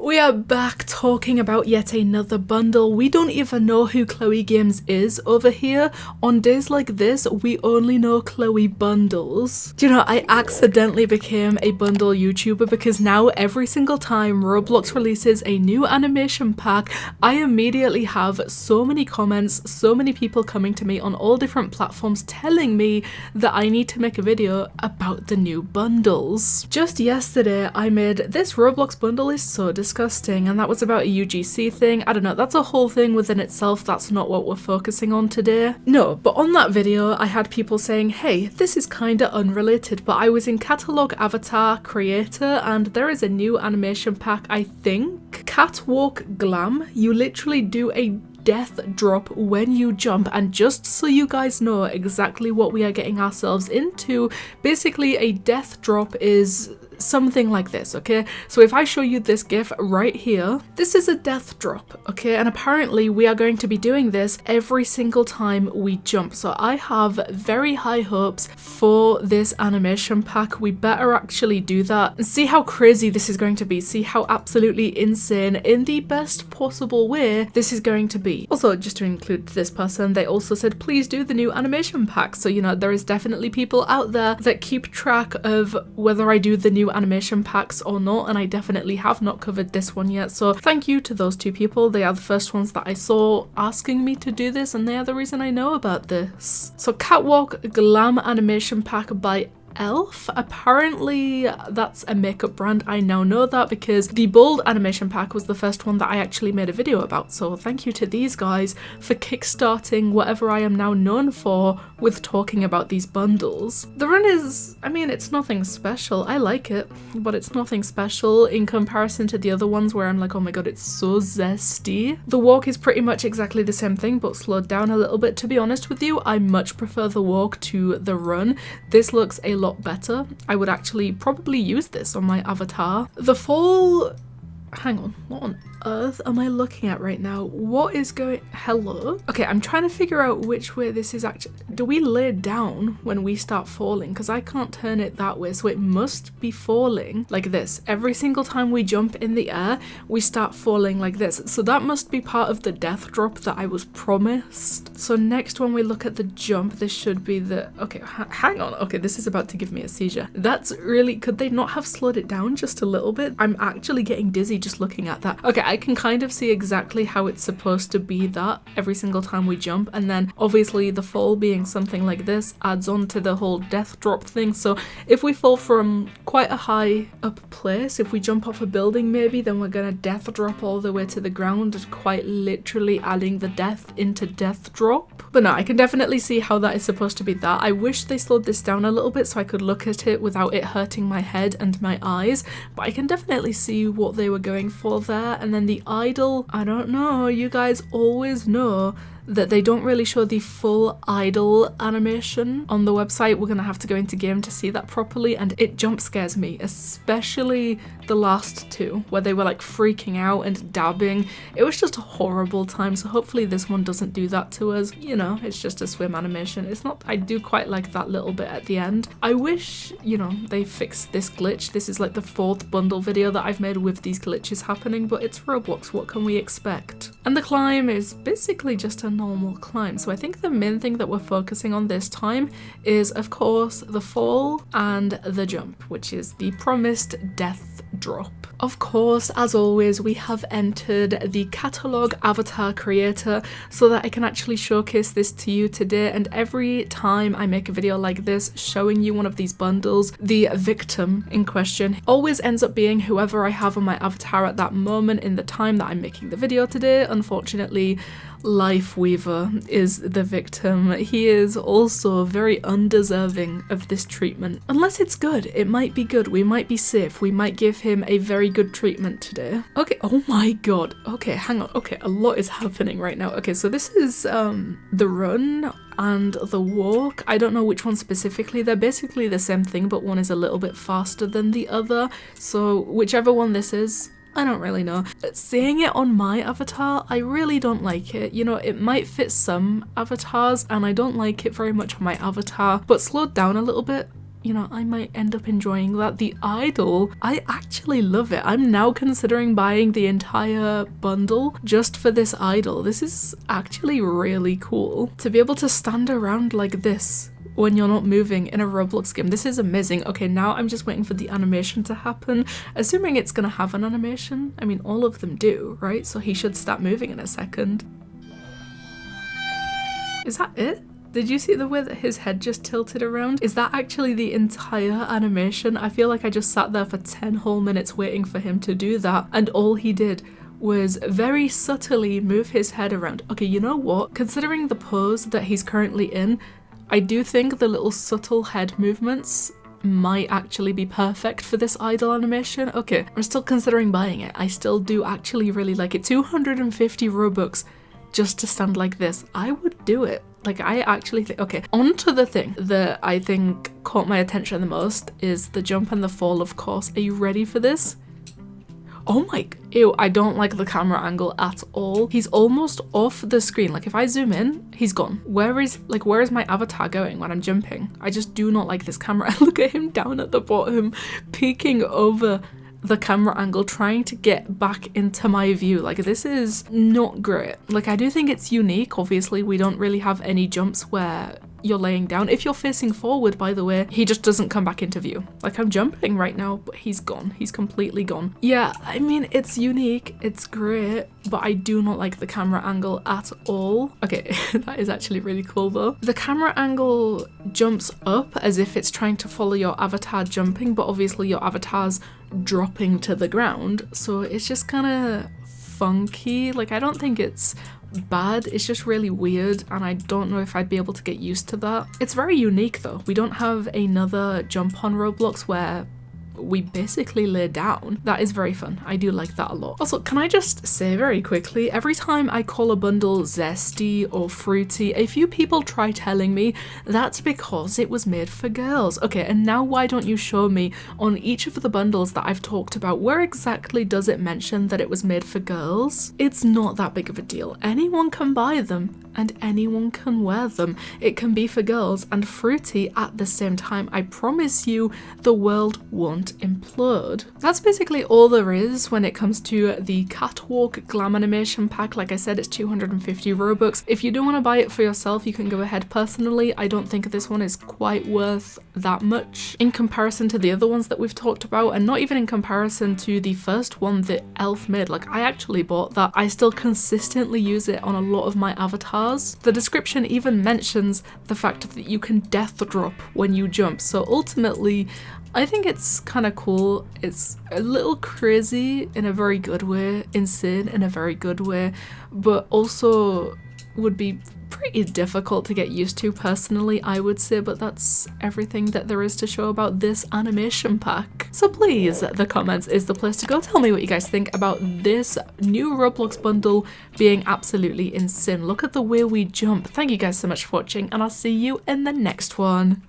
We are back talking about yet another bundle. We don't even know who ChloeGames is over here. On days like this, we only know Chloe bundles. Do you know, I accidentally became a bundle YouTuber because now every single time Roblox releases a new animation pack, I immediately have so many comments, so many people coming to me on all different platforms telling me that I need to make a video about the new bundles. Just yesterday, I made this Roblox bundle is so disgusting, and that was about a UGC thing. I don't know, that's a whole thing within itself. That's not what we're focusing on today. No, but on that video I had people saying, hey, this is kinda unrelated, but I was in Catalog Avatar Creator and there is a new animation pack, I think. Catwalk Glam. You literally do a death drop when you jump, and just so you guys know exactly what we are getting ourselves into, basically a death drop is something like this, okay? So if I show you this gif right here, this is a death drop, okay? And apparently we are going to be doing this every single time we jump. So I have very high hopes for this animation pack. We better actually do that and see how crazy this is going to be. See how absolutely insane, in the best possible way, this is going to be. Also, just to include this person, they also said, please do the new animation pack. So, you know, there is definitely people out there that keep track of whether I do the new animation packs or not, and I definitely have not covered this one yet, so thank you to those two people. They are the first ones that I saw asking me to do this, and they are the reason I know about this. So Catwalk Glam animation pack by e.l.f. Apparently that's a makeup brand. I now know that because the bold animation pack was the first one that I actually made a video about, so thank you to these guys for kickstarting whatever I am now known for with talking about these bundles. The run is, I mean, it's nothing special. I like it, but it's nothing special in comparison to the other ones where I'm like, oh my god, it's so zesty. The walk is pretty much exactly the same thing, but slowed down a little bit. To be honest with you, I much prefer the walk to the run. This looks a lot better. I would actually probably use this on my avatar. The fall, hang on, what on earth am I looking at right now? What is going, hello? Okay, I'm trying to figure out which way this is actually, do we lay down when we start falling? Because I can't turn it that way, so it must be falling like this. Every single time we jump in the air, we start falling like this. So that must be part of the death drop that I was promised. So next when we look at the jump, this should be the, okay, hang on. Okay, this is about to give me a seizure. That's really, could they not have slowed it down just a little bit? I'm actually getting dizzy just looking at that. Okay, I can kind of see exactly how it's supposed to be that every single time we jump, and then obviously the fall being something like this adds on to the whole death drop thing. So if we fall from quite a high up place, if we jump off a building maybe, then we're gonna death drop all the way to the ground, quite literally adding the death into death drop. But no, I can definitely see how that is supposed to be that. I wish they slowed this down a little bit so I could look at it without it hurting my head and my eyes, but I can definitely see what they were going for there. And then the idle, I don't know, you guys always know that they don't really show the full idle animation on the website. We're gonna have to go into game to see that properly, and it jump scares me, especially the last two where they were like freaking out and dabbing. It was just a horrible time, so hopefully this one doesn't do that to us. You know, it's just a swim animation. It's not, I do quite like that little bit at the end. I wish, you know, they fixed this glitch. This is like the 4th bundle video that I've made with these glitches happening, but it's Roblox, what can we expect? And the climb is basically just a normal climb. So I think the main thing that we're focusing on this time is, of course, the fall and the jump, which is the promised death drop. Of course, as always, we have entered the Catalog Avatar Creator so that I can actually showcase this to you today, and every time I make a video like this showing you one of these bundles, the victim in question always ends up being whoever I have on my avatar at that moment in the time that I'm making the video today. Unfortunately, Life Weaver is the victim. He is also very undeserving of this treatment. Unless it's good, it might be good, we might be safe, we might give him a very good treatment today. Okay, oh my god, okay, hang on, okay, a lot is happening right now. Okay, so this is the run and the walk. I don't know which one specifically, they're basically the same thing, but one is a little bit faster than the other, so whichever one this is, I don't really know. Seeing it on my avatar, I really don't like it. You know, it might fit some avatars and I don't like it very much on my avatar, but slowed down a little bit, you know, I might end up enjoying that. The idol, I actually love it. I'm now considering buying the entire bundle just for this idol. This is actually really cool. To be able to stand around like this when you're not moving in a Roblox game. This is amazing. Okay, now I'm just waiting for the animation to happen. Assuming it's gonna have an animation. I mean, all of them do, right? So he should start moving in a second. Is that it? Did you see the way that his head just tilted around? Is that actually the entire animation? I feel like I just sat there for 10 whole minutes waiting for him to do that, and all he did was very subtly move his head around. Okay, you know what? Considering the pose that he's currently in, I do think the little subtle head movements might actually be perfect for this idol animation. Okay, I'm still considering buying it. I still do actually really like it. 250 Robux just to stand like this. I would do it. Like, I actually think, okay, on to the thing that I think caught my attention the most is the jump and the fall, of course. Are you ready for this? Oh my, ew, I don't like the camera angle at all. He's almost off the screen. Like, if I zoom in, he's gone. Where is my avatar going when I'm jumping? I just do not like this camera. Look at him down at the bottom, peeking over the camera angle, trying to get back into my view. Like, this is not great. Like, I do think it's unique. Obviously, we don't really have any jumps where you're laying down. If you're facing forward, by the way, he just doesn't come back into view. Like, I'm jumping right now, but he's gone. He's completely gone. Yeah, I mean, it's unique, it's great, but I do not like the camera angle at all. Okay, that is actually really cool though. The camera angle jumps up as if it's trying to follow your avatar jumping, but obviously your avatar's dropping to the ground, so it's just kind of funky. Like, I don't think it's bad, it's just really weird, and I don't know if I'd be able to get used to that. It's very unique though. We don't have another jump on Roblox where we basically lay down. That is very fun. I do like that a lot. Also, can I just say very quickly, every time I call a bundle zesty or fruity, a few people try telling me that's because it was made for girls. Okay, and now why don't you show me on each of the bundles that I've talked about, where exactly does it mention that it was made for girls? It's not that big of a deal. Anyone can buy them and anyone can wear them. It can be for girls and fruity at the same time. I promise you, the world won't implode. That's basically all there is when it comes to the catwalk glam animation pack. Like I said, it's 250 Robux. If you do want to buy it for yourself, you can go ahead. Personally, I don't think this one is quite worth that much in comparison to the other ones that we've talked about, and not even in comparison to the first one that e.l.f. made. Like, I actually bought that. I still consistently use it on a lot of my avatars. The description even mentions the fact that you can death drop when you jump, so ultimately I think it's kind of cool. It's a little crazy in a very good way, insane in a very good way, but also would be pretty difficult to get used to personally, I would say, but that's everything that there is to show about this animation pack. So please, the comments is the place to go. Tell me what you guys think about this new Roblox bundle being absolutely insane. Look at the way we jump. Thank you guys so much for watching, and I'll see you in the next one.